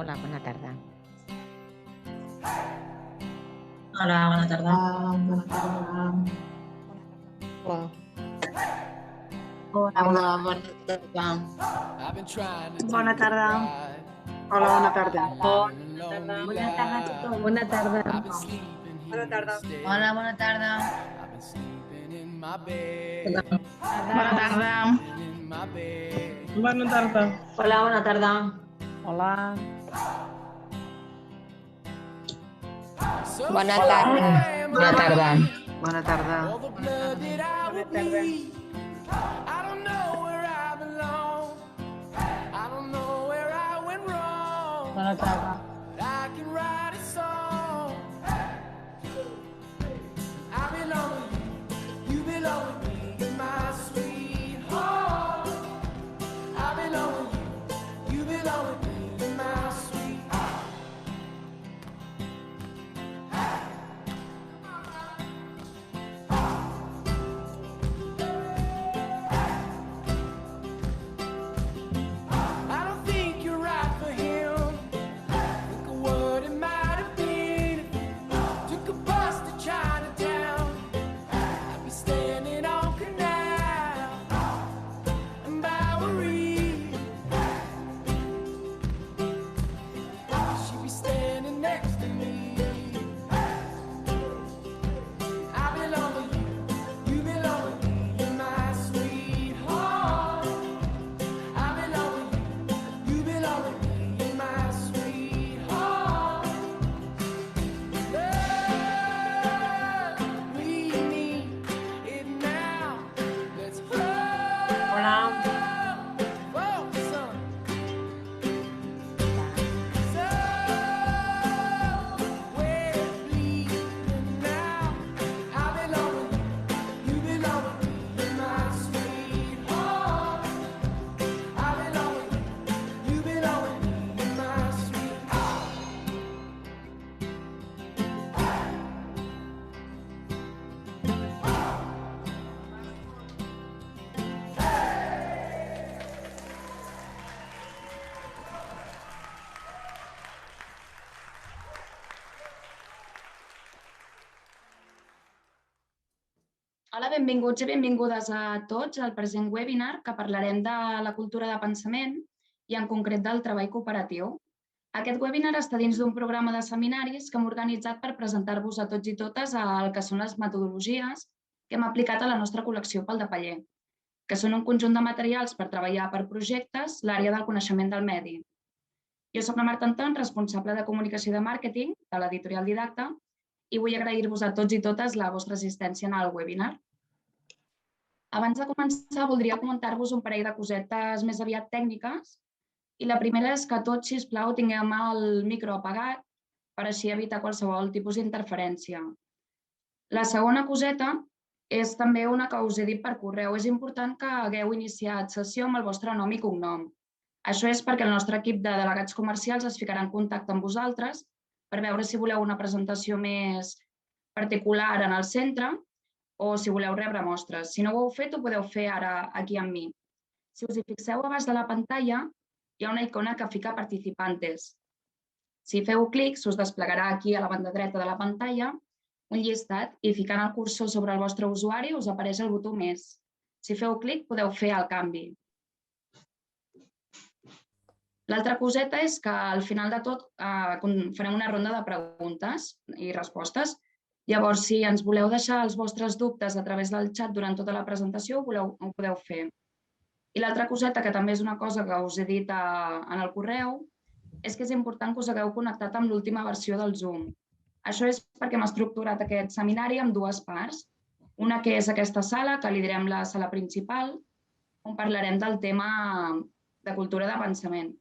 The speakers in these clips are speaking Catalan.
Hola, bona tarda. Hola, bona tarda. Bona tarda. Hola. Hola, bona tarda. Bona tarda. Hola, bona tarda. Bona tarda a tothom. Bona tarda. Bona tarda. Hola, bona tarda. Bona tarda. Bona tarda. Hola, bona tarda. Hola. Bona tarda. Bona tarda. Bona tarda. Bona tarda. Bona tarda. Hola, benvinguts i benvingudes a tots al present webinar que parlarem de la cultura de pensament i en concret del treball cooperatiu. Aquest webinar està dins d'un programa de seminaris que hem organitzat per presentar-vos a tots i totes el que són les metodologies que hem aplicat a la nostra col·lecció Pal de Paller, que són un conjunt de materials per treballar per projectes l'àrea del coneixement del medi. Jo soc la Marta Anton, responsable de comunicació i de màrqueting de l'editorial Didacta, i vull agrair-vos a tots i totes la vostra assistència en el webinar. Abans de començar, voldria comentar-vos un parell de cosetes més aviat tècniques. I la primera és que tots, sisplau, tinguem el micro apagat per així evitar qualsevol tipus d'interferència. La segona coseta és també una que us he dit per correu. És important que hagueu iniciat sessió amb el vostre nom i cognom. Això és perquè el nostre equip de delegats comercials es ficarà en contacte amb vosaltres per veure si voleu una presentació més particular en el centre o si voleu rebre mostres. Si no ho heu fet, ho podeu fer ara aquí amb mi. Si us hi fixeu a baix de la pantalla, hi ha una icona que fica participantes. Si feu clic, us desplegarà aquí a la banda dreta de la pantalla un llistat i ficant el cursor sobre el vostre usuari us apareix el botó més. Si feu clic, podeu fer el canvi. L'altra coseta és que al final de tot farem una ronda de preguntes i respostes. Llavors, si ens voleu deixar els vostres dubtes a través del xat durant tota la presentació, ho podeu fer. I l'altra coseta, que també és una cosa que us he dit en el correu, és que és important que us hagueu connectat amb l'última versió del Zoom. Això és perquè hem estructurat aquest seminari en dues parts. Una que és aquesta sala, que li direm la sala principal, on parlarem del tema de cultura de pensament.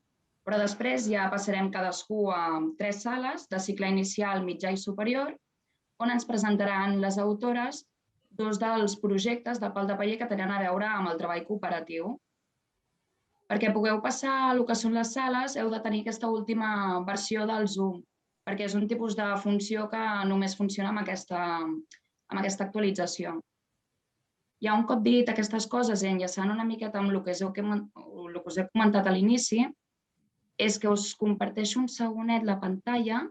Però després ja passarem cadascú a 3 sales de cicle inicial, mitjà i superior, on ens presentaran les autores 2 dels projectes de Pal de Paller que tenen a veure amb el treball cooperatiu. Perquè pugueu passar a el que són les sales, heu de tenir aquesta última versió del Zoom, perquè és un tipus de funció que només funciona amb aquesta actualització. Ja un cop dit aquestes coses, enllaçant una miqueta amb el que us he comentat a l'inici, és que us comparteixo un segonet la pantalla.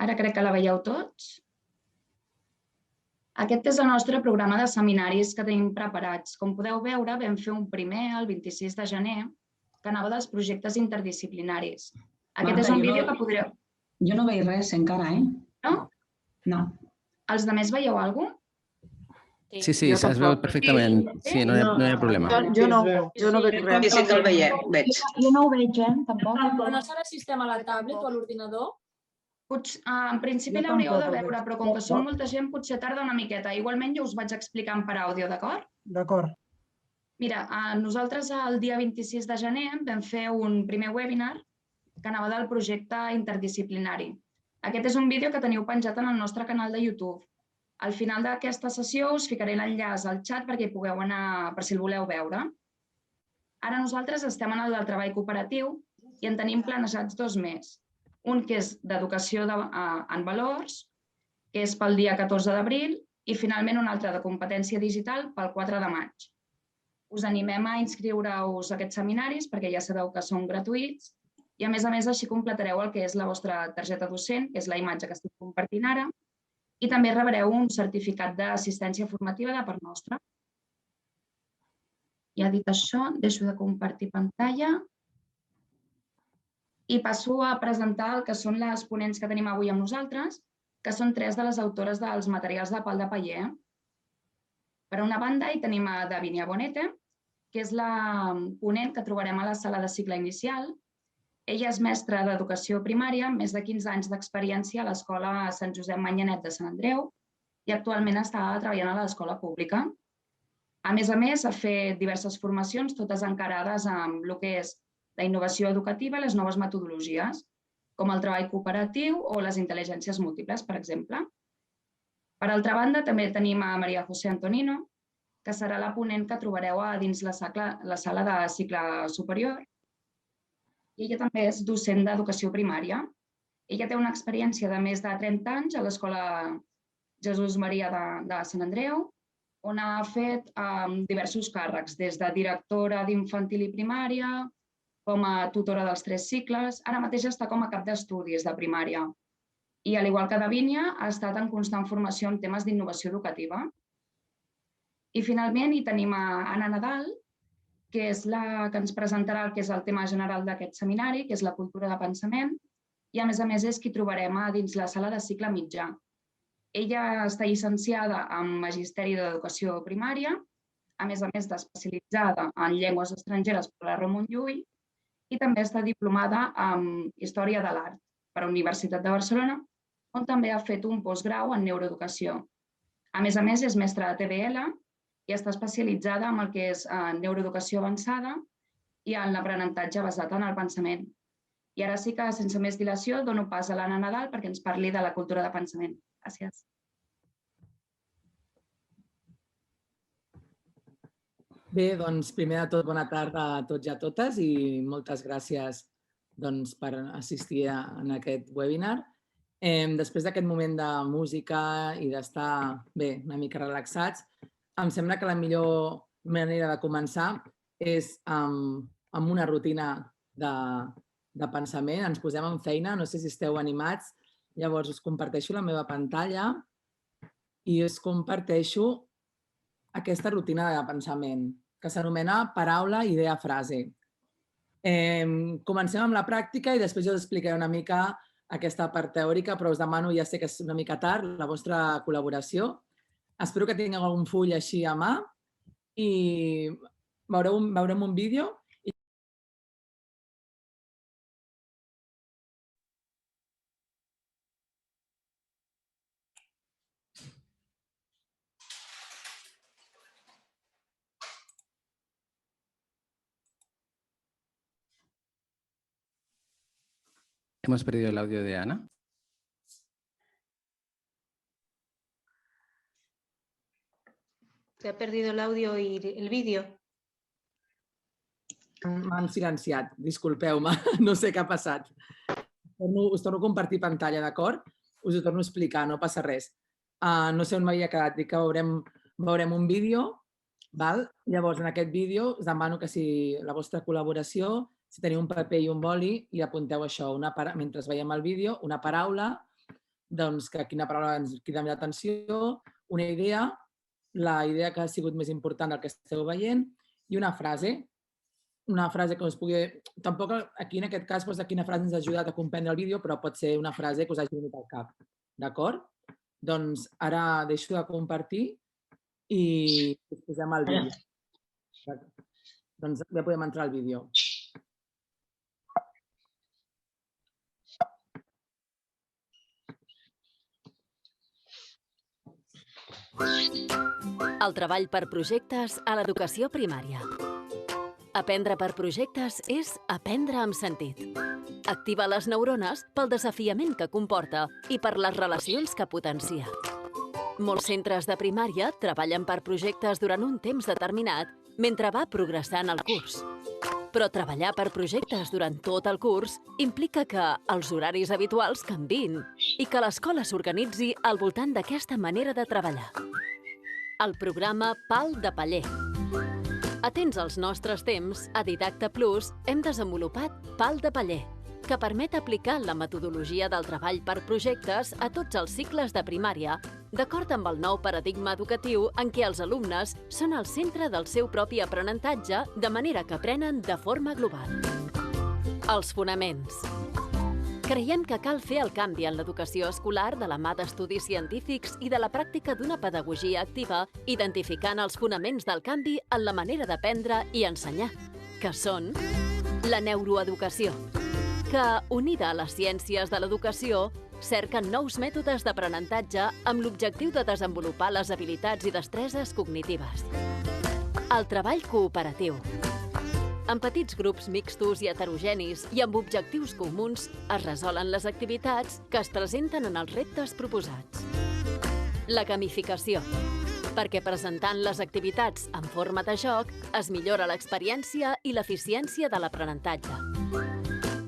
Ara crec que la veieu tots. Aquest és el nostre programa de seminaris que tenim preparats. Com podeu veure, vam fer un primer, el 26 de gener, que anava dels projectes interdisciplinaris. Aquest és un vídeo que podreu... Jo no veig res encara, No? No. Els altres veieu alguna cosa? Sí, sí, es veu perfectament. Sí, no hi ha problema. Jo no veig res. Sí que el veig. Jo no ho veig, tampoc. No serà sistema a la tablet o a l'ordinador? En principi l'hauríeu de veure, però com que som molta gent potser tarda una miqueta. Igualment jo us vaig explicant per àudio, d'acord? D'acord. Mira, nosaltres el dia 26 de gener vam fer un primer webinar que anava del projecte interdisciplinari. Aquest és un vídeo que teniu penjat en el nostre canal de YouTube. Al final d'aquesta sessió us ficaré l'enllaç al xat perquè hi pugueu anar, per si el voleu veure. Ara nosaltres estem en el del treball cooperatiu i en tenim planejats 2 més. Un que és d'educació en valors, que és pel dia 14 d'abril, i finalment un altre de competència digital pel 4 de maig. Us animem a inscriure-us a aquests seminaris perquè ja sabeu que són gratuïts i a més així completareu el que és la vostra targeta docent, que és la imatge que estic compartint ara, i també rebreu un certificat d'assistència formativa de part nostra. Ja dit això, deixo de compartir pantalla i passo a presentar el que són les ponents que tenim avui amb nosaltres, que són 3 de les autores dels materials de Pal de Paller. Per una banda, hi tenim a Davinia Bonete, que és la ponent que trobarem a la sala de cicle inicial. Ella és mestra d'educació primària, amb més de 15 anys d'experiència a l'Escola Sant Josep Manyanet de Sant Andreu i actualment està treballant a l'escola pública. A més, ha fet diverses formacions, totes encarades amb el que és la innovació educativa i les noves metodologies, com el treball cooperatiu o les intel·ligències múltiples, per exemple. Per altra banda, també tenim a Maria José Antonino, que serà la ponent que trobareu a dins la sala de cicle superior. I ella també és docent d'educació primària. Ella té una experiència de més de 30 anys a l'Escola Jesús Maria de Sant Andreu, on ha fet diversos càrrecs, des de directora d'infantil i primària, com a tutora dels 3 cicles, ara mateix està com a cap d'estudis de primària. I, al igual que Davinia, ha estat en constant formació en temes d'innovació educativa. I, finalment, hi tenim a Anna Nadal, que és la que ens presentarà el que és el tema general d'aquest seminari, que és la cultura de pensament, i, a més, és qui trobarem a dins la sala de cicle mitjà. Ella està llicenciada en Magisteri d'Educació Primària, a més d'especialitzada en llengües estrangeres per la Ramon Llull, i també està diplomada en Història de l'Art per la Universitat de Barcelona, on també ha fet un postgrau en neuroeducació. A més, és mestra de TBL i està especialitzada en el que és neuroeducació avançada i en l'aprenentatge basat en el pensament. I ara sí que, sense més dilació, dono pas a l'Anna Nadal perquè ens parli de la cultura de pensament. Gràcies. Bé, doncs, primer de tot, bona tarda a tots i a totes i moltes gràcies per assistir a aquest webinar. Després d'aquest moment de música i d'estar una mica relaxats, em sembla que la millor manera de començar és amb una rutina de pensament. Ens posem en feina, no sé si esteu animats. Llavors us comparteixo la meva pantalla i us comparteixo aquesta rutina de pensament que s'anomena paraula, idea, frase. Comencem amb la pràctica i després us explicaré una mica aquesta part teòrica, però us demano, ja sé que és una mica tard, la vostra col·laboració. Espero que tingueu algun full així a mà i veurem un vídeo. Hemos perdido el audio de Ana. Se ha perdido el audio y el vídeo. M'han silenciat, disculpeu-me, no sé què ha passat. Us torno a compartir pantalla, d'acord? Us ho torno a explicar, no passa res. No sé on m'havia quedat, dic que veurem un vídeo Llavors, en aquest vídeo us demano que si la vostra col·laboració, si teniu un paper i un boli i apunteu això, mentre veiem el vídeo, una paraula, doncs que quina paraula ens crida més l'atenció, una idea, la idea que ha sigut més important del que esteu veient i una frase que us pugui... Tampoc aquí en aquest cas posa quina frase ens ha ajudat a comprendre el vídeo, però pot ser una frase que us hagi venit al cap. D'acord? Doncs ara deixo de compartir i posem el vídeo. Doncs ja podem entrar al vídeo. El treball per projectes a l'educació primària. Aprendre per projectes és aprendre amb sentit. Activa les neurones pel desafiament que comporta i per les relacions que potencia. Molts centres de primària treballen per projectes durant un temps determinat mentre va progressant el curs. Però treballar per projectes durant tot el curs implica que els horaris habituals canviïn i que l'escola s'organitzi al voltant d'aquesta manera de treballar. El programa Pal de Paller. Atents als nostres temps, a Didacta Plus hem desenvolupat Pal de Paller, que permet aplicar la metodologia del treball per projectes a tots els cicles de primària, d'acord amb el nou paradigma educatiu en què els alumnes són al centre del seu propi aprenentatge de manera que aprenen de forma global. Els fonaments. Creiem que cal fer el canvi en l'educació escolar de la mà d'estudis científics i de la pràctica d'una pedagogia activa, identificant els fonaments del canvi en la manera d'aprendre i ensenyar, que són la neuroeducació, que, unida a les ciències de l'educació, cerquen nous mètodes d'aprenentatge amb l'objectiu de desenvolupar les habilitats i destreses cognitives. El treball cooperatiu. En petits grups mixtos i heterogenis i amb objectius comuns es resolen les activitats que es presenten en els reptes proposats. La gamificació. Perquè presentant les activitats en forma de joc es millora l'experiència i l'eficiència de l'aprenentatge.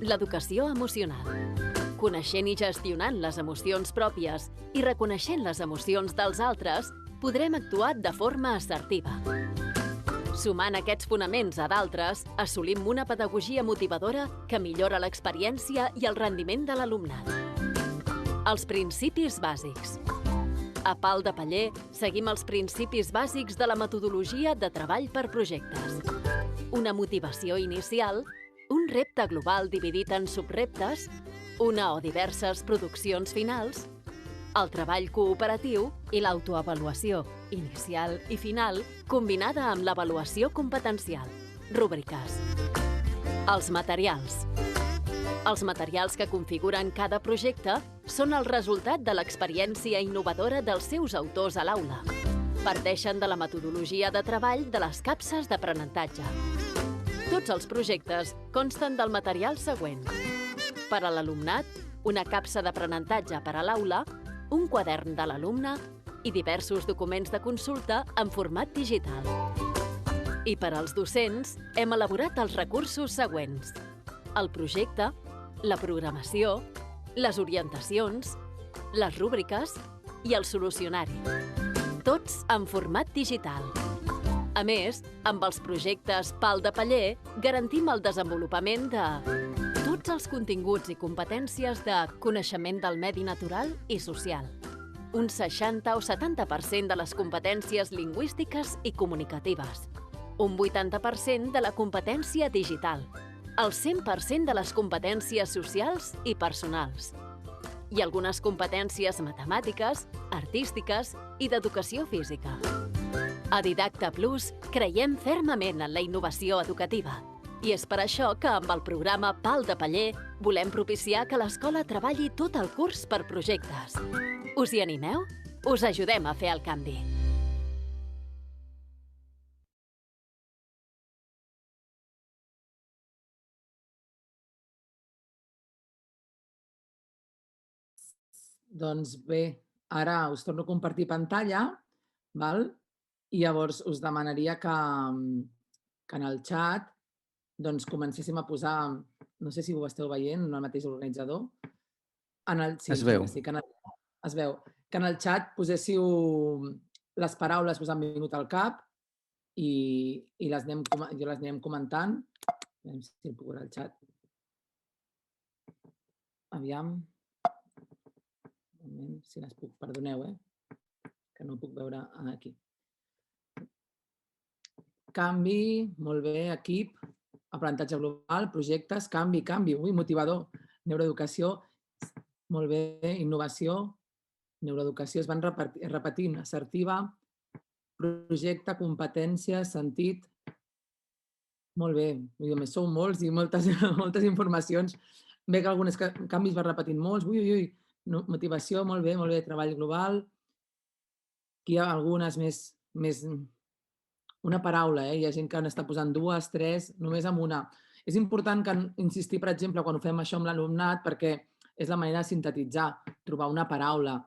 L'educació emocional. Coneixent i gestionant les emocions pròpies i reconeixent les emocions dels altres, podrem actuar de forma assertiva. Sumant aquests fonaments a d'altres, assolim una pedagogia motivadora que millora l'experiència i el rendiment de l'alumnat. Els principis bàsics. A Pal de Paller seguim els principis bàsics de la metodologia de treball per projectes. Una motivació inicial, un repte global dividit en subreptes, una o diverses produccions finals, el treball cooperatiu i l'autoavaluació inicial i final combinada amb l'avaluació competencial, rúbriques. Els materials. Els materials que configuren cada projecte són el resultat de l'experiència innovadora dels seus autors a l'aula. Parteixen de la metodologia de treball de les capses d'aprenentatge. Tots els projectes consten del material següent. Per a l'alumnat, una capsa d'aprenentatge per a l'aula, un quadern de l'alumne i diversos documents de consulta en format digital. I per als docents hem elaborat els recursos següents: el projecte, la programació, les orientacions, les rúbriques i el solucionari. Tots en format digital. A més, amb els projectes Pal de Paller garantim el desenvolupament de tots els continguts i competències de coneixement del medi natural i social, un 60 o 70% de les competències lingüístiques i comunicatives, un 80% de la competència digital, el 100% de les competències socials i personals, i algunes competències matemàtiques, artístiques i d'educació física. A Didacta Plus creiem fermament en la innovació educativa i és per això que amb el programa Pal de Paller volem propiciar que l'escola treballi tot el curs per projectes. Us hi animeu? Us ajudem a fer el canvi. Doncs bé, ara us torno a compartir pantalla, i llavors us demanaria que en el xat comencéssim a posar, no sé si ho esteu veient, no el mateix organitzador. Es veu. Es veu. Que en el xat poséssiu les paraules que us han vingut al cap i jo les anem comentant. A veure si el puc veure al xat. Aviam. Un moment, si les puc, perdoneu, que no puc veure aquí. Canvi, molt bé, equip, aprenentatge global, projectes, canvi, motivador, neuroeducació, molt bé, innovació, neuroeducació, es van repetint, assertiva, projecte, competència, sentit, molt bé, sou molts i moltes informacions, bé que alguns canvis van repetint molts, motivació, molt bé, treball global, aquí hi ha algunes més una paraula, hi ha gent que n'està posant 2, 3, només amb una. És important insistir, per exemple, quan ho fem això amb l'alumnat, perquè és la manera de sintetitzar, trobar una paraula.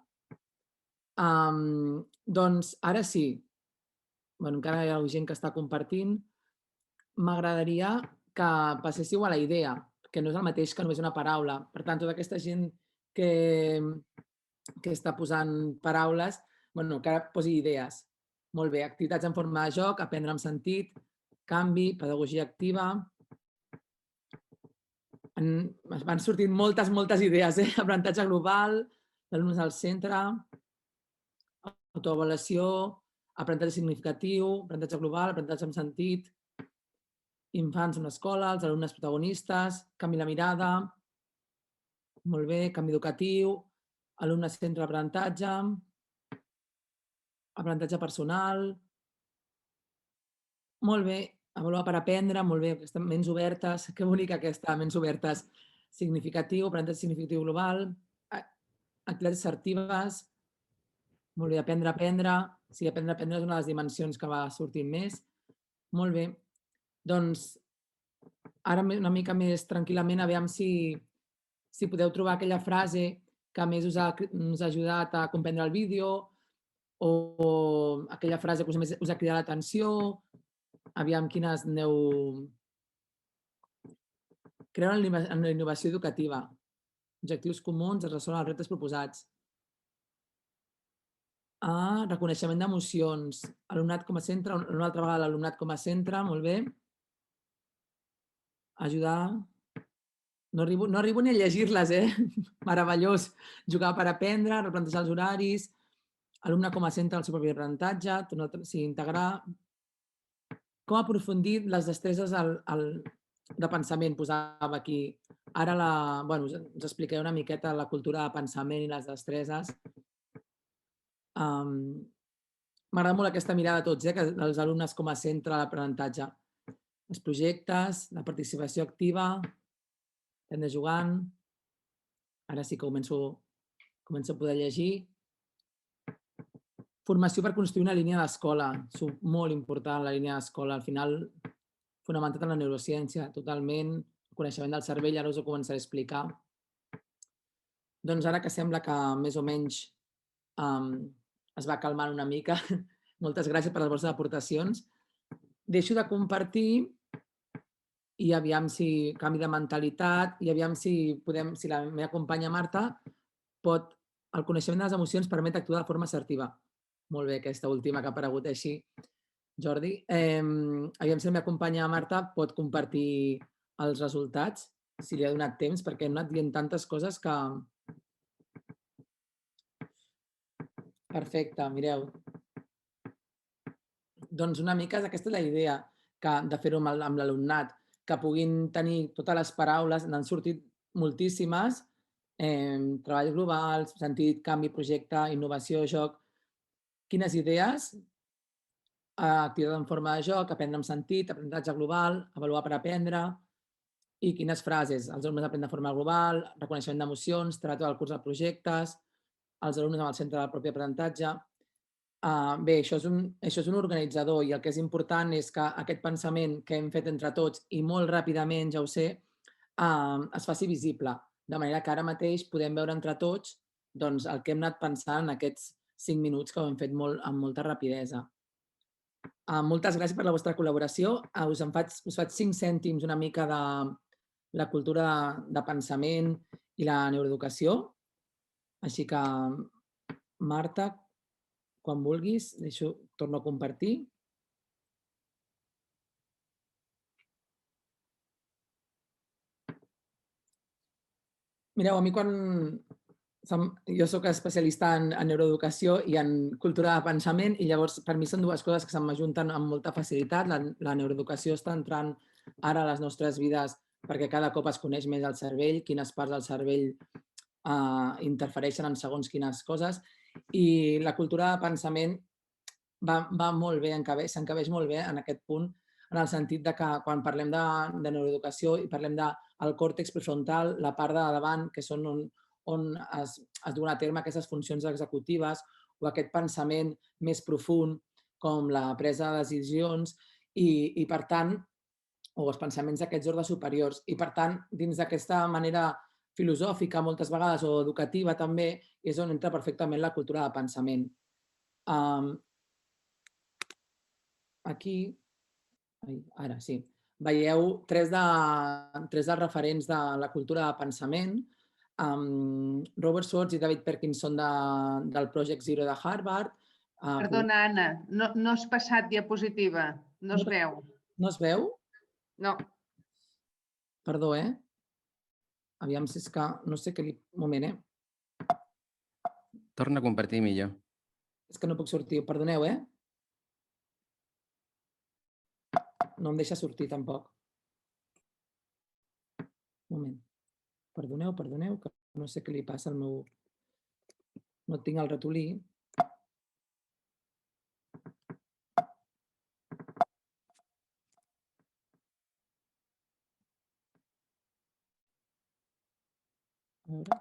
Doncs ara sí, encara hi ha gent que està compartint, m'agradaria que passéssiu a la idea, que no és el mateix que només una paraula. Per tant, tota aquesta gent que està posant paraules, que ara posi idees. Molt bé, activitats en forma de joc, aprendre amb sentit, canvi, pedagogia activa. Van sortint moltes idees, aprenentatge global, l'alumnes al centre, autoavaluació, aprenentatge significatiu, aprenentatge global, aprenentatge amb sentit, infants en l'escola, els alumnes protagonistes, canvi la mirada, molt bé, canvi educatiu, alumnes centre d'aprenentatge, aprenentatge personal, molt bé, avaluar per aprendre, molt bé, ments obertes, que bonica aquesta, ments obertes, significatiu, aprenentatge significatiu global, activitats assertives, molt bé, aprendre a aprendre, sí, aprendre a aprendre és una de les dimensions que va sortint més, molt bé, doncs ara una mica més tranquil·lament, aviam si podeu trobar aquella frase que més us ha ajudat a comprendre el vídeo, o aquella frase que més us ha cridat l'atenció, aviam quines aneu... Creure en la innovació educativa, objectius comuns, es ressolen els reptes proposats. Reconeixement d'emocions, alumnat com a centre, una altra vegada l'alumnat com a centre, molt bé. Ajudar... No arribo ni a llegir-les, meravellós. Jugar per aprendre, replantejar els horaris, alumne com a centre del seu propi aprenentatge, integrar... Com aprofundir les destreses de pensament, posava aquí. Ara us explicaré una miqueta la cultura de pensament i les destreses. M'agrada molt aquesta mirada de tots, que els alumnes com a centre de l'aprenentatge. Els projectes, la participació activa, aprendre jugant. Ara sí que començo a poder llegir. Formació per construir una línia d'escola. És molt important, la línia d'escola. Al final, fonamentat en la neurociència, totalment. El coneixement del cervell, ara us ho començaré a explicar. Doncs ara que sembla que més o menys es va calmant una mica, moltes gràcies per les vostres aportacions. Deixo de compartir i aviam si canvi de mentalitat i aviam si la meva companya Marta pot... El coneixement de les emocions permet actuar de forma assertiva. Molt bé, aquesta última que ha aparegut així, Jordi. Aviam si la meva companya Marta pot compartir els resultats, si li ha donat temps, perquè hem anat dient tantes coses que... Perfecte, mireu. Doncs una mica aquesta és la idea de fer-ho amb l'alumnat, que puguin tenir totes les paraules, n'han sortit moltíssimes, treball global, sentit, canvi, projecte, innovació, joc. Quines idees? Activitat en forma de joc, aprendre amb sentit, aprenentatge global, avaluar per aprendre. I quines frases? Els alumnes aprenen de forma global, reconeixement d'emocions, tracte del curs de projectes, els alumnes amb el centre del propi aprenentatge. Bé, això és un organitzador i el que és important és que aquest pensament que hem fet entre tots i molt ràpidament, ja ho sé, es faci visible. De manera que ara mateix podem veure entre tots el que hem anat pensant en aquests 5 minuts que ho hem fet amb molta rapidesa. Moltes gràcies per la vostra col·laboració. Us faig 5 cèntims una mica de la cultura de pensament i la neuroeducació. Així que, Marta, quan vulguis, torno a compartir. Mireu, a mi quan... Jo soc especialista en neuroeducació i en cultura de pensament i llavors per mi són dues coses que se m'ajunten amb molta facilitat. La neuroeducació està entrant ara a les nostres vides perquè cada cop es coneix més el cervell, quines parts del cervell interfereixen en segons quines coses i la cultura de pensament va molt bé, s'encabeix molt bé en aquest punt, en el sentit que quan parlem de neuroeducació i parlem del còrtex prefrontal, la part de davant, que són on es duen a terme aquestes funcions executives o aquest pensament més profund com la presa de decisions i per tant, o els pensaments d'aquests ordres superiors. I per tant, dins d'aquesta manera filosòfica moltes vegades o educativa també, és on entra perfectament la cultura de pensament. Aquí, ara sí, veieu tres dels referents de la cultura de pensament. Robert Schwartz i David Perkinson del Project Zero de Harvard. Perdona, Anna, no has passat diapositiva, no es veu. No es veu? No. Perdó, Aviam si és que... No sé què li... Un moment, Torna a compartir millor. És que no puc sortir, perdoneu, No em deixa sortir tampoc. Un moment. Perdoneu, que no sé què li passa al meu... No tinc el ratolí. A veure.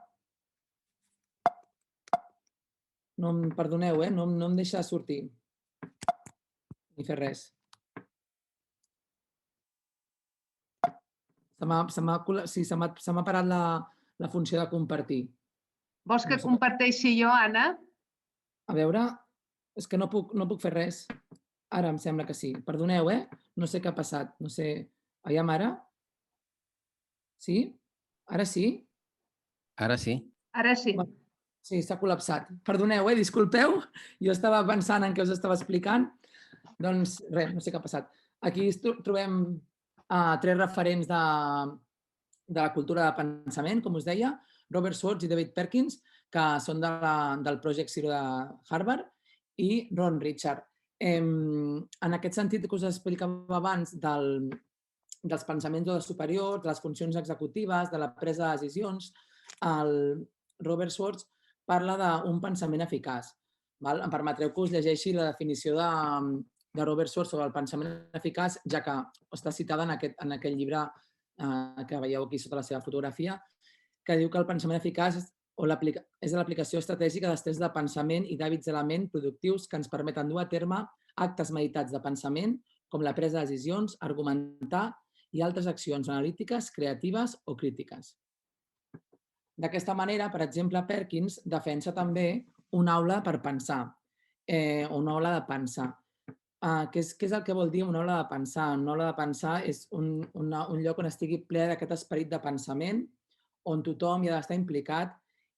Perdoneu, no em deixa sortir. Ni fer res. Se m'ha parat la funció de compartir. Vols que comparteixi jo, Anna? A veure, és que no puc fer res. Ara em sembla que sí. Perdoneu, no sé què ha passat. No sé... Aviam ara? Sí? Ara sí? Ara sí. Ara sí. Sí, s'ha col·lapsat. Perdoneu, disculpeu. Jo estava pensant en què us estava explicant. Doncs res, no sé què ha passat. Aquí trobem tres referents de la cultura de pensament, com us deia, Robert Schwartz i David Perkins, que són del Project Zero de Harvard, i Ron Richard. En aquest sentit que us explicava abans dels pensaments superiors, de les funcions executives, de la presa de decisions, el Robert Schwartz parla d'un pensament eficaç. Em permetreu que us llegeixi la definició de Robert Schwartz sobre el pensament eficaç, ja que està citada en aquest llibre que veieu aquí sota la seva fotografia, que diu que el pensament eficaç és l'aplicació estratègica d'estils de pensament i d'hàbits de la ment productius que ens permeten dur a terme actes meditats de pensament, com la presa de decisions, argumentar i altres accions analítiques, creatives o crítiques. D'aquesta manera, per exemple, Perkins defensa també una aula per pensar, o una aula de pensar. Què és el que vol dir una aula de pensar? Una aula de pensar és un lloc on estigui ple d'aquest esperit de pensament, on tothom hi ha d'estar implicat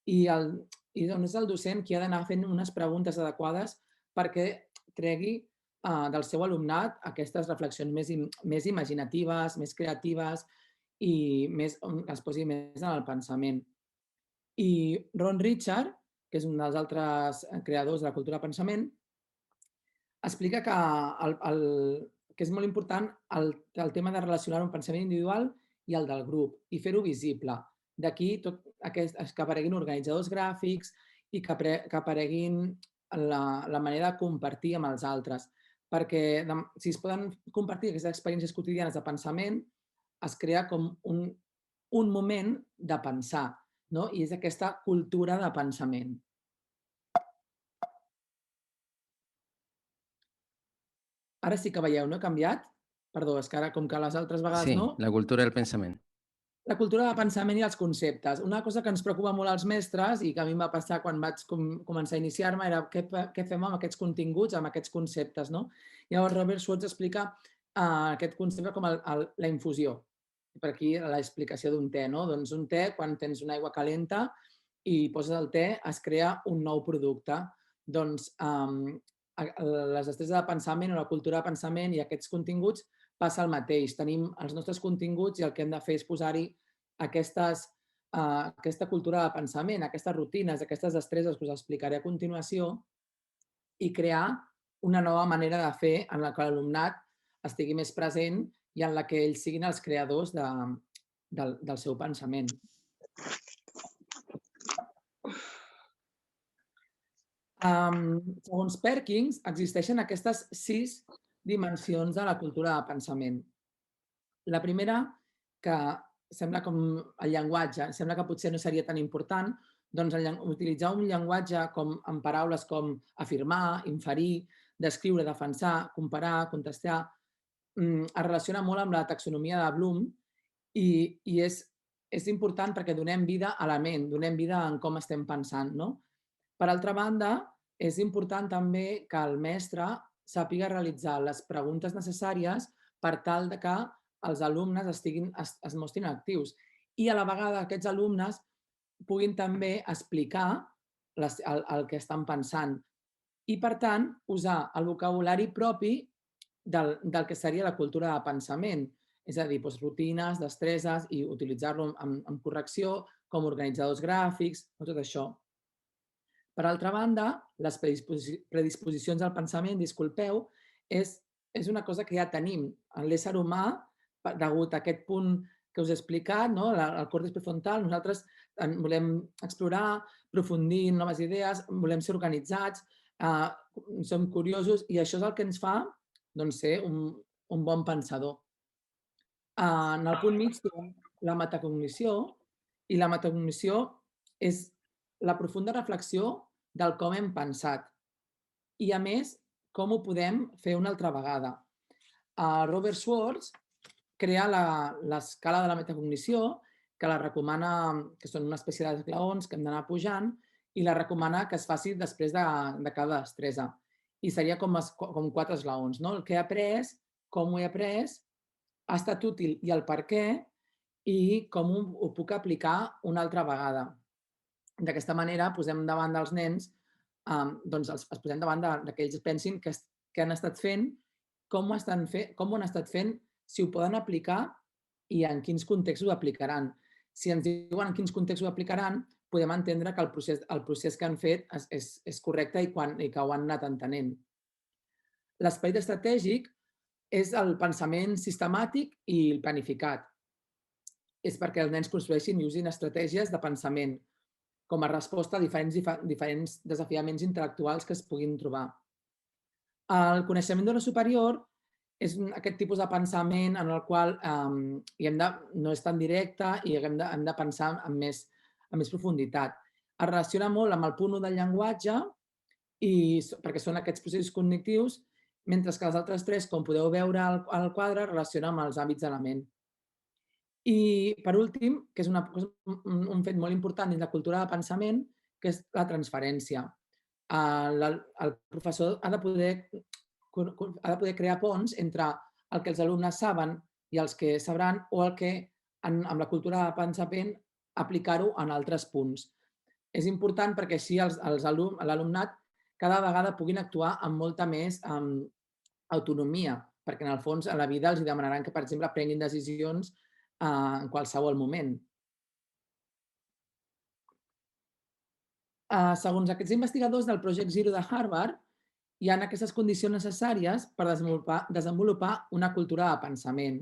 i on és el docent qui ha d'anar fent unes preguntes adequades perquè tregui del seu alumnat aquestes reflexions més imaginatives, més creatives i es posi més en el pensament. I Ron Richard, que és un dels altres creadors de la cultura de pensament, explica que és molt important el tema de relacionar un pensament individual i el del grup i fer-ho visible. D'aquí que apareguin organitzadors gràfics i que apareguin la manera de compartir amb els altres. Perquè si es poden compartir aquestes experiències quotidianes de pensament, es crea com un moment de pensar, i és aquesta cultura de pensament. Ara sí que veieu, no? He canviat? Perdó, és que ara com que les altres vegades no... Sí, la cultura del pensament. La cultura del pensament i els conceptes. Una cosa que ens preocupa molt als mestres i que a mi em va passar quan vaig començar a iniciar-me era què fem amb aquests continguts, amb aquests conceptes. Llavors Robert Schwartz explica aquest concepte com la infusió. Per aquí l'explicació d'un te. Doncs un te, quan tens una aigua calenta i poses el te, es crea un nou producte. Doncs les estreses de pensament o la cultura de pensament i aquests continguts passa el mateix. Tenim els nostres continguts i el que hem de fer és posar-hi aquestes aquesta cultura de pensament, aquestes rutines, aquestes destreses que us explicaré a continuació i crear una nova manera de fer en la que l'alumnat estigui més present i en la que ells siguin els creadors del seu pensament. Segons Perkins, existeixen aquestes 6 dimensions de la cultura de pensament. La primera, que sembla com el llenguatge, sembla que potser no seria tan important, doncs utilitzar un llenguatge amb paraules com afirmar, inferir, descriure, defensar, comparar, contestar, es relaciona molt amb la taxonomia de Bloom i és important perquè donem vida a la ment, donem vida en com estem pensant. Per altra banda, és important també que el mestre sàpiga realitzar les preguntes necessàries per tal que els alumnes es mostrin actius i a la vegada aquests alumnes puguin també explicar el que estan pensant i, per tant, usar el vocabulari propi del que seria la cultura de pensament, és a dir, rutines, destreses i utilitzar-lo amb correcció, com organitzadors gràfics, tot això. Per altra banda, les predisposicions al pensament, disculpeu, és una cosa que ja tenim. L'ésser humà, degut a aquest punt que us he explicat, el còrtex prefrontal, nosaltres volem explorar, aprofundir en noves idees, volem ser organitzats, som curiosos i això és el que ens fa ser un bon pensador. En el punt mig trobem la metacognició i la metacognició és la profunda reflexió del com hem pensat i, a més, com ho podem fer una altra vegada. Robert Schwartz crea l'escala de la metacognició, que la recomana, que són una espècie d'esglaons que hem d'anar pujant, i la recomana que es faci després de cada destresa. I seria com 4 esglaons. El que he après, com ho he après, ha estat útil i el per què, i com ho puc aplicar una altra vegada. D'aquesta manera, posem davant dels nens, els posem davant que ells pensin què han estat fent, com ho han estat fent, si ho poden aplicar i en quins contextos ho aplicaran. Si ens diuen en quins contextos ho aplicaran, podem entendre que el procés que han fet és correcte i que ho han anat entenent. L'esperit estratègic és el pensament sistemàtic i planificat. És perquè els nens construeixin i usin estratègies de pensament com a resposta a diferents desafiaments intel·lectuals que es puguin trobar. El coneixement d'una superior és aquest tipus de pensament en el qual no és tan directe i hem de pensar amb més profunditat. Es relaciona molt amb el punt 1 del llenguatge perquè són aquests processos cognitius, mentre que els altres 3, com podeu veure al quadre, relacionen amb els hàbits de la ment. I, per últim, que és un fet molt important dins la cultura de pensament, que és la transferència. El professor ha de poder crear ponts entre el que els alumnes saben i els que sabran o el que, amb la cultura de pensament, aplicar-ho en altres punts. És important perquè així l'alumnat cada vegada puguin actuar amb molta més autonomia, perquè en el fons a la vida els demanaran que, per exemple, prenguin decisions en qualsevol moment. Segons aquests investigadors del Project Zero de Harvard, hi ha aquestes condicions necessàries per desenvolupar una cultura de pensament.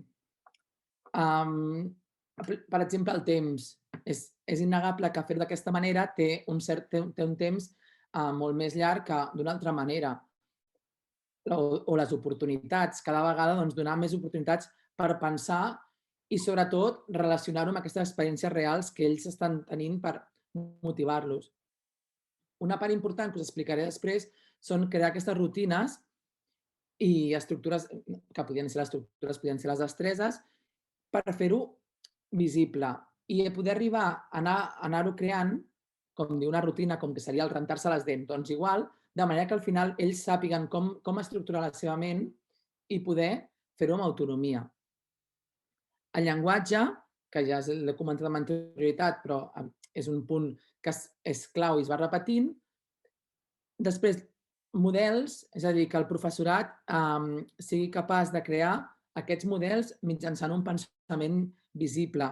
Per exemple, el temps. És innegable que fer d'aquesta manera té un temps molt més llarg que d'una altra manera. O les oportunitats. Cada vegada donar més oportunitats per pensar i, sobretot, relacionar-ho amb aquestes experiències reals que ells estan tenint per motivar-los. Una part important que us explicaré després són crear aquestes rutines i estructures, que podien ser les estructures, podien ser les destreses, per fer-ho visible i poder arribar a anar-ho creant, com diu una rutina, com que seria el rentar-se les dents, doncs igual, de manera que al final ells sàpiguen com estructurar la seva ment i poder fer-ho amb autonomia. El llenguatge, que ja l'he comentat amb anterioritat, però és un punt que és clau i es va repetint. Després, models, és a dir, que el professorat sigui capaç de crear aquests models mitjançant un pensament visible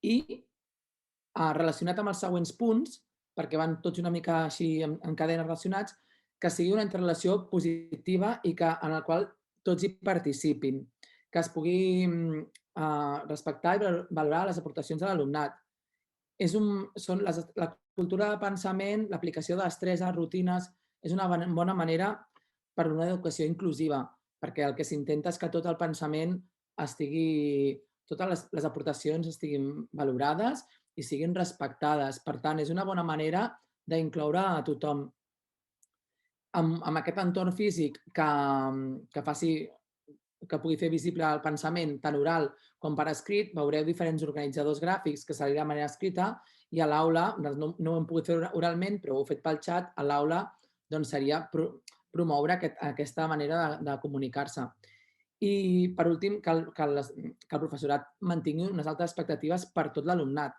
i relacionat amb els següents punts, perquè van tots una mica així en cadena relacionats, que sigui una interrelació positiva i en la qual tots hi participin, que es pugui respectar i valorar les aportacions de l'alumnat. La cultura de pensament, l'aplicació de destreses, rutines, és una bona manera per una educació inclusiva, perquè el que s'intenta és que tot el pensament totes les aportacions estiguin valorades i siguin respectades. Per tant, és una bona manera d'incloure a tothom. Amb aquest entorn físic que pugui fer visible el pensament tant oral com per escrit, veureu diferents organitzadors gràfics que s'agrada de manera escrita i a l'aula, no ho hem pogut fer oralment, però ho he fet pel xat, a l'aula seria promoure aquesta manera de comunicar-se. I, per últim, que el professorat mantingui unes altes expectatives per tot l'alumnat.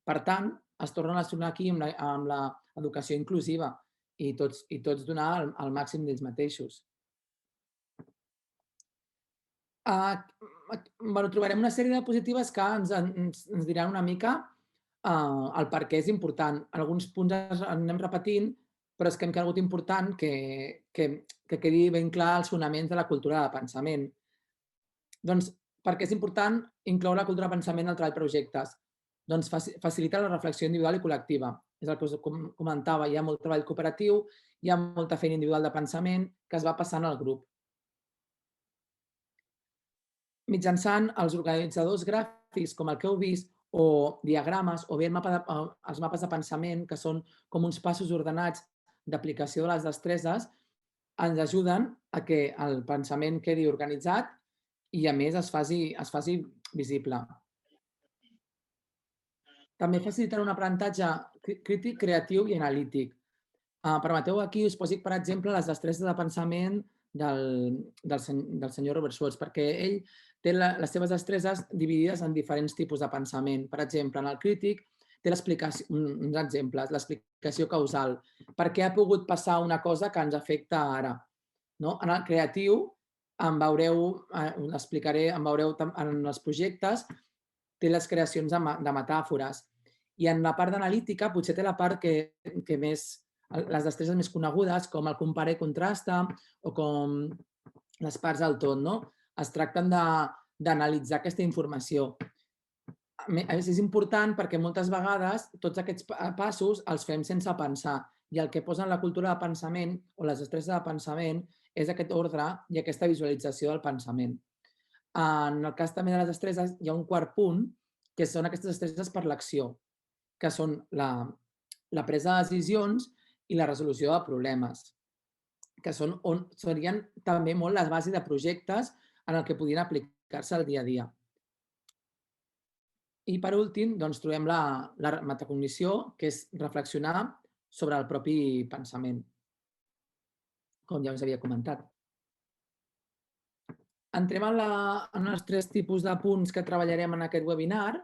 Per tant, es torna a relacionar aquí amb l'educació inclusiva i tots donar el màxim d'ells mateixos. Trobarem una sèrie de positives que ens diran una mica el per què és important. Alguns punts anem repetint, però és que hem cregut important que quedi ben clar els fonaments de la cultura de pensament. Doncs, per què és important incloure la cultura de pensament al treball de projectes? Doncs facilita la reflexió individual i col·lectiva. És el que us comentava, hi ha molt treball cooperatiu, hi ha molta feina individual de pensament que es va passant al grup. Mitjançant els organitzadors gràfics, com el que heu vist, o diagrames, o bé els mapes de pensament, que són com uns passos ordenats d'aplicació de les destreses, ens ajuden a que el pensament quedi organitzat i, a més, es faci visible. També facilitarà un aprenentatge crític, creatiu i analític. Permeteu aquí us posi, per exemple, les destreses de pensament del senyor Robert Schwartz, perquè ell té les seves destreses dividides en diferents tipus de pensament. Per exemple, en el crític té uns exemples, l'explicació causal. Per què ha pogut passar una cosa que ens afecta ara? En el creatiu, l'explicaré, en veureu en els projectes, té les creacions de metàfores. I en la part d'analítica potser té la part que més, les destreses més conegudes, com el compara i contrasta o com les parts del tot, es tracten d'analitzar aquesta informació. És important perquè moltes vegades tots aquests passos els fem sense pensar i el que posa en la cultura de pensament o les destreses de pensament és aquest ordre i aquesta visualització del pensament. En el cas també de les destreses hi ha un quart punt, que són aquestes destreses per l'acció, que són la presa de decisions i la resolució de problemes, que serien també molt les bases de projectes en el que podien aplicar-se al dia a dia. I per últim, trobem la metacognició, que és reflexionar sobre el propi pensament, com ja us havia comentat. Entrem en els 3 tipus de punts que treballarem en aquest webinar,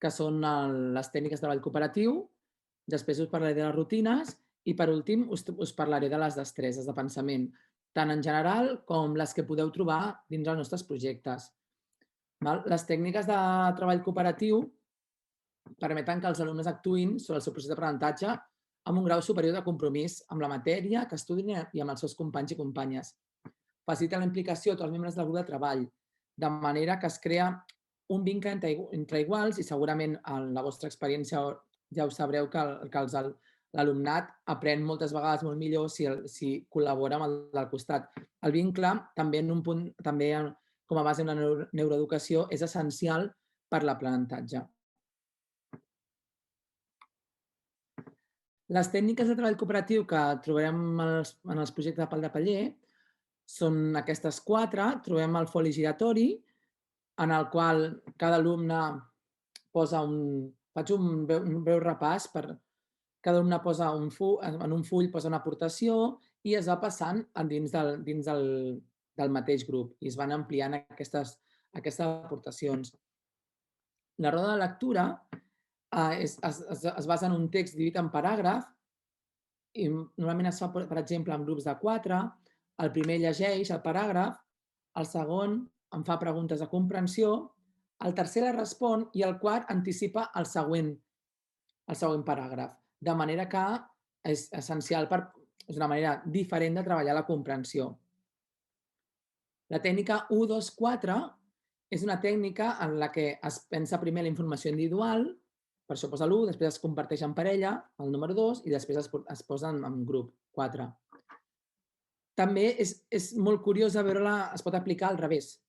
que són les tècniques de treball cooperatiu, després us parlaré de les rutines i, per últim, us parlaré de les destreses de pensament, tant en general com les que podeu trobar dins els nostres projectes. Les tècniques de treball cooperatiu permeten que els alumnes actuïn sobre el seu procés d'aprenentatge amb un grau superior de compromís amb la matèria que estudien i amb els seus companys i companyes. Facilita la implicació de tots els membres del grup de treball, de manera que es crea un vincle entre iguals i segurament en la vostra experiència ja ho sabreu que l'alumnat aprèn moltes vegades molt millor si col·labora amb el del costat. El vincle, també com a base de la neuroeducació, és essencial per l'aprenentatge. Les tècniques de treball cooperatiu que trobarem en els projectes de Pal de Paller són aquestes 4. Trobem el foli giratori, en el qual cada alumne faig un breu repàs, cada alumne en un full posa una aportació i es va passant dins del mateix grup i es van ampliant aquestes aportacions. La roda de lectura es basa en un text dividit en paràgraf i normalment es fa, per exemple, en grups de 4. El primer llegeix el paràgraf, el segon em fa preguntes de comprensió, el tercer la respon i el quart anticipa el següent el següent paràgraf. De manera que és essencial és una manera diferent de treballar la comprensió. La tècnica 1-2-4 és una tècnica en la que es pensa primer la informació individual, per això posa l'1, després es comparteix en parella, el número 2, i després es posa en grup, 4. També és molt curiós veure-la, es pot aplicar al revés.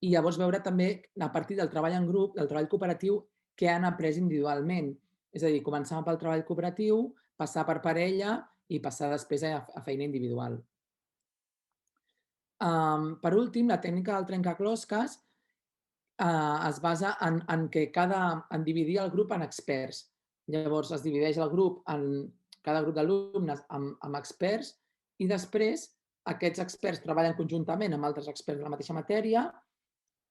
I llavors veure també, a partir del treball en grup, del treball cooperatiu, què han après individualment. És a dir, començar pel treball cooperatiu, passar per parella i passar després a feina individual. Per últim, la tècnica del trencaclosques es basa en dividir el grup en experts. Llavors es divideix el grup, cada grup d'alumnes, amb experts i després aquests experts treballen conjuntament amb altres experts de la mateixa matèria,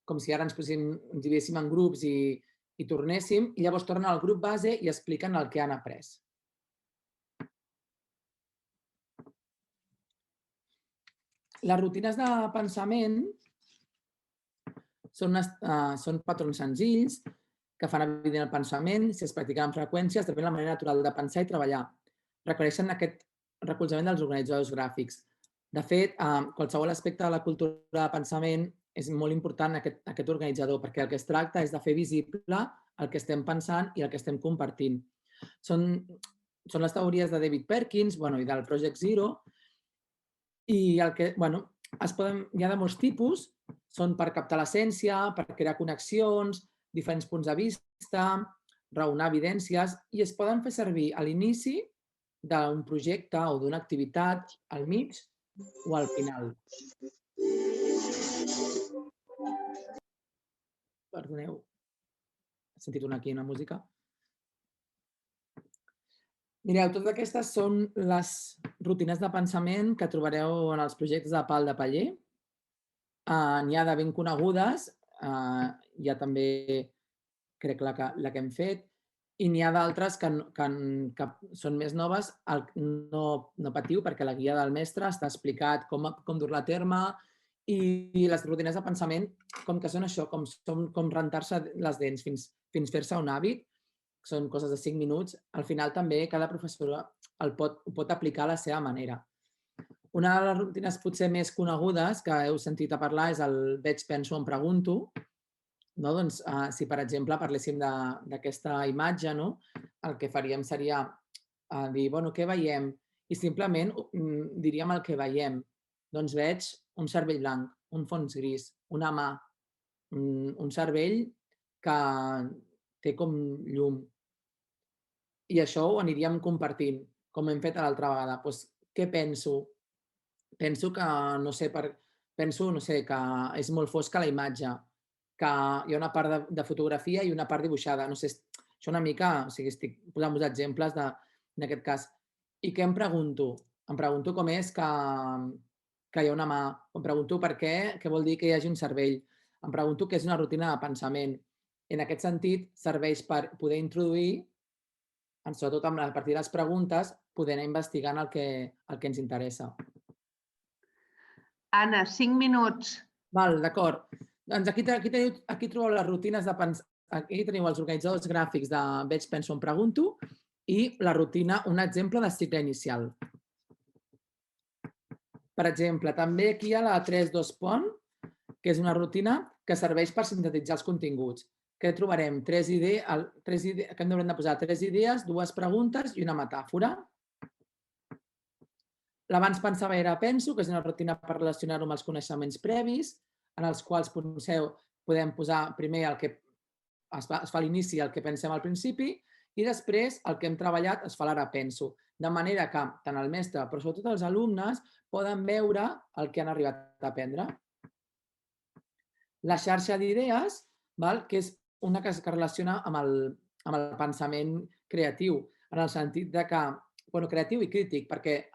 com si ara ens dividíssim en grups i tornéssim, i llavors tornen al grup base i expliquen el que han après. Les rutines de pensament són patrons senzills que fan evident el pensament, si es practiquen amb freqüència, esdevé la manera natural de pensar i treballar. Requereixen aquest recolzament dels organitzadors gràfics. De fet, qualsevol aspecte de la cultura de pensament és molt important aquest organitzador, perquè el que es tracta és de fer visible el que estem pensant i el que estem compartint. Són les teories de David Perkins i del Project Zero, i hi ha de molts tipus, són per captar l'essència, per crear connexions, diferents punts de vista, raonar evidències, i es poden fer servir a l'inici d'un projecte o d'una activitat, al mig o al final. Perdoneu, he sentit una música. Mireu, totes aquestes són les rutines de pensament que trobareu en els projectes de Pal de Paller. N'hi ha de ben conegudes, hi ha també, crec, la que hem fet, i n'hi ha d'altres que són més noves. No patiu, perquè la guia del mestre està explicat com dur-la a terme, i les rutines de pensament, com que són això, com rentar-se les dents fins fer-se un hàbit, són coses de 5 minuts, al final també cada professora ho pot aplicar a la seva manera. Una de les rutines potser més conegudes que heu sentit a parlar és el veig, penso, em pregunto. Si, per exemple, parléssim d'aquesta imatge, el que faríem seria dir, què veiem? I simplement diríem el que veiem. Doncs veig un cervell blanc, un fons gris, una mà, un cervell que té com llum. I això ho aniríem compartint, com hem fet l'altra vegada. Què penso? Penso que, que és molt fosca la imatge, que hi ha una part de fotografia i una part dibuixada. No sé, això una mica, estic posant-vos exemples d'aquest cas. I què em pregunto? Em pregunto com és que hi ha una mà. Em pregunto per què vol dir que hi hagi un cervell. Em pregunto què és una rutina de pensament. En aquest sentit, serveix per poder introduir, sobretot a partir de les preguntes, poder anar investigant el que ens interessa. Anna, 5 minuts. D'acord. Doncs aquí trobeu les rutines de pensar. Aquí teniu els organitzadors gràfics de veig, penso, em pregunto, i la rutina, un exemple de cicle inicial. Per exemple, també aquí hi ha la 3-2 pont, que és una rutina que serveix per sintetitzar els continguts. Que trobarem que haurem de posar 3 idees, 2 preguntes i una metàfora. L'abans pensava era penso, que és una rutina per relacionar-ho amb els coneixements previs, en els quals podem posar primer el que es fa a l'inici, el que pensem al principi, i després el que hem treballat es fa l'ara penso. De manera que tant el mestre, però sobretot els alumnes, poden veure el que han arribat a aprendre. La xarxa d'idees, que és una que es relaciona amb el pensament creatiu, en el sentit de que, creatiu i crític, perquè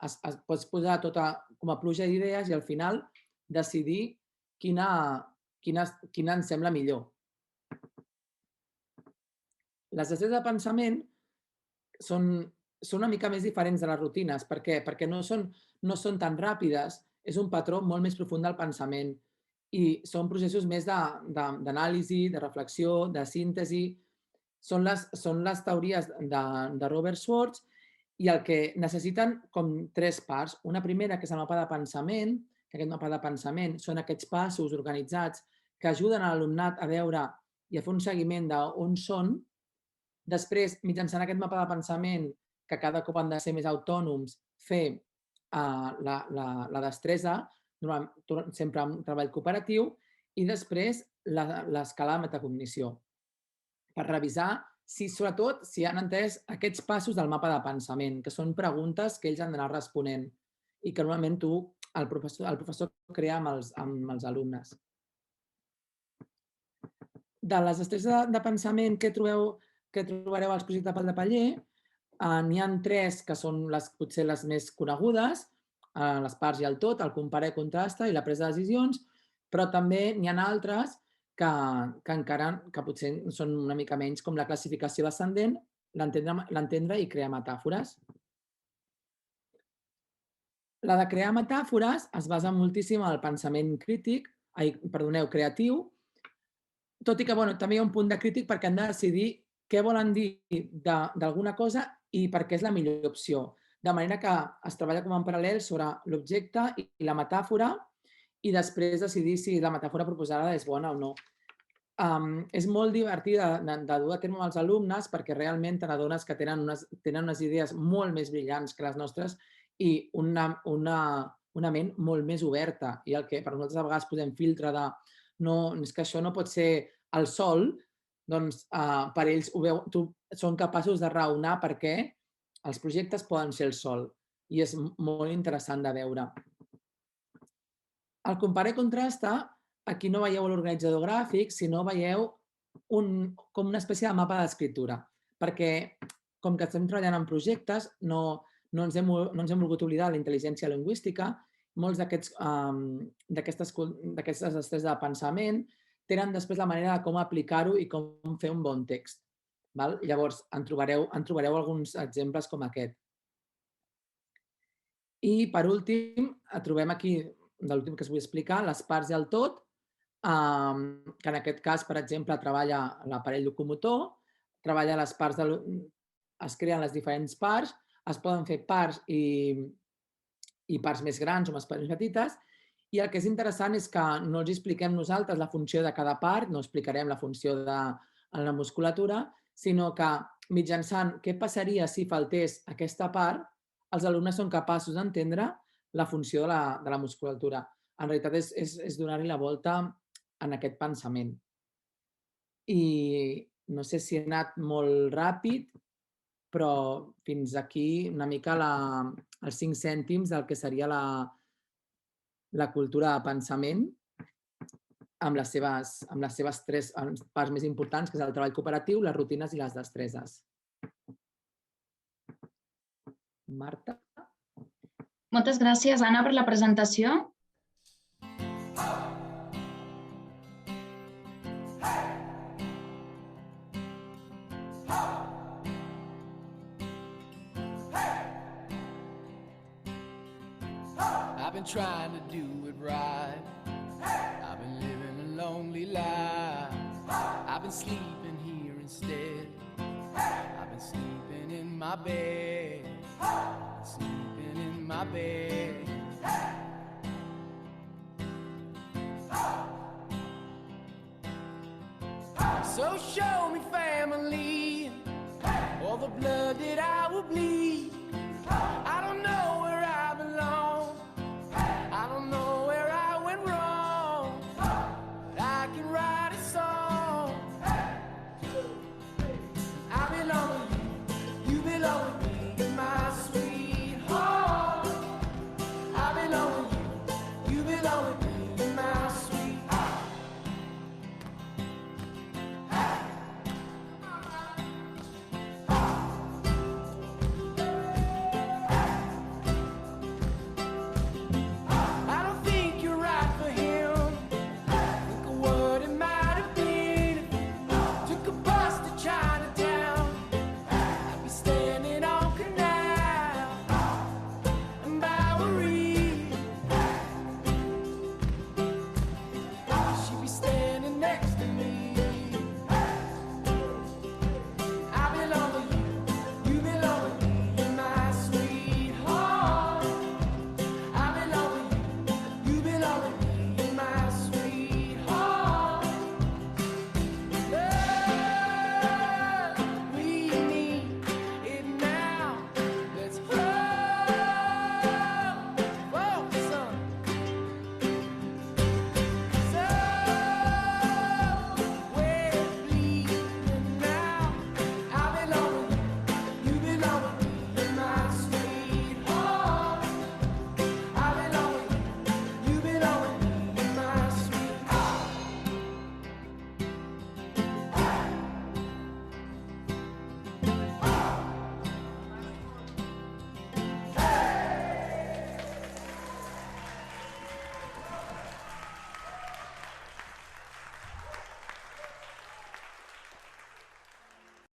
pots posar tota com a pluja d'idees i al final decidir quina ens sembla millor. Les estels de pensament són una mica més diferents de les rutines. Per què? Perquè no són tan ràpides, és un patró molt més profund del pensament. I són processos més d'anàlisi, de reflexió, de síntesi, són les teories de Robert Schwartz i el que necessiten com 3 parts. Una primera, que és el mapa de pensament, que aquest mapa de pensament són aquests passos organitzats que ajuden a l'alumnat a veure i a fer un seguiment d'on són. Després, mitjançant aquest mapa de pensament, que cada cop han de ser més autònoms, fer la destresa, sempre amb treball cooperatiu, i després l'escala de metacognició, per revisar, sobretot, si han entès aquests passos del mapa de pensament, que són preguntes que ells han d'anar responent i que normalment el professor crea amb els alumnes. De les destreses de pensament que trobareu als projectes Pal de Paller, n'hi ha 3 que són potser les més conegudes, les parts i el tot, el compara i contrasta i la presa de decisions, però també n'hi ha altres que potser són una mica menys, com la classificació descendent, l'entendre i crear metàfores. La de crear metàfores es basa moltíssim en el pensament creatiu, tot i que també hi ha un punt de crític perquè han de decidir què volen dir d'alguna cosa i per què és la millor opció. De manera que es treballa com en paral·lel sobre l'objecte i la metàfora i després decidir si la metàfora proposada és bona o no. És molt divertida de dur a terme amb els alumnes perquè realment t'adones que tenen unes idees molt més brillants que les nostres i una ment molt més oberta. I el que per nosaltres a vegades posem filtre de no, és que això no pot ser el sol, doncs per ells són capaços de raonar per què els projectes poden ser el sol i és molt interessant de veure. El compara i contrasta, aquí no veieu l'organitzador gràfic, sinó veieu com una espècie de mapa d'escriptura, perquè com que estem treballant en projectes no ens hem volgut oblidar la intel·ligència lingüística, molts d'aquestes destreses de pensament tenen després la manera de com aplicar-ho i com fer un bon text. Llavors, en trobareu alguns exemples com aquest. I, per últim, trobem aquí, de l'últim que us vull explicar, les parts i el tot, que en aquest cas, per exemple, treballa l'aparell locomotor, treballa les parts, es creen les diferents parts, es poden fer parts i parts més grans o més petites, i el que és interessant és que no els expliquem nosaltres la funció de cada part, no explicarem la funció de la musculatura, sinó que mitjançant què passaria si faltés aquesta part, els alumnes són capaços d'entendre la funció de la musculatura. En realitat és donar-li la volta en aquest pensament. I no sé si he anat molt ràpid, però fins aquí una mica els 5 cèntims del que seria la cultura de pensament amb les seves 3 parts més importants, que és el treball cooperatiu, les rutines i les destreses. Marta? Moltes gràcies, Anna, per la presentació. I've been trying to do it right. I've been living a lonely life. I've been sleeping here instead. I've been sleeping in my bed. Sleeping in my bed. So show me family, all the blood that I will bleed. I don't know where I belong. I don't know where I went wrong, but I can write a song. I belong with you, you belong with me, my sweetheart. I belong with you, you belong with me.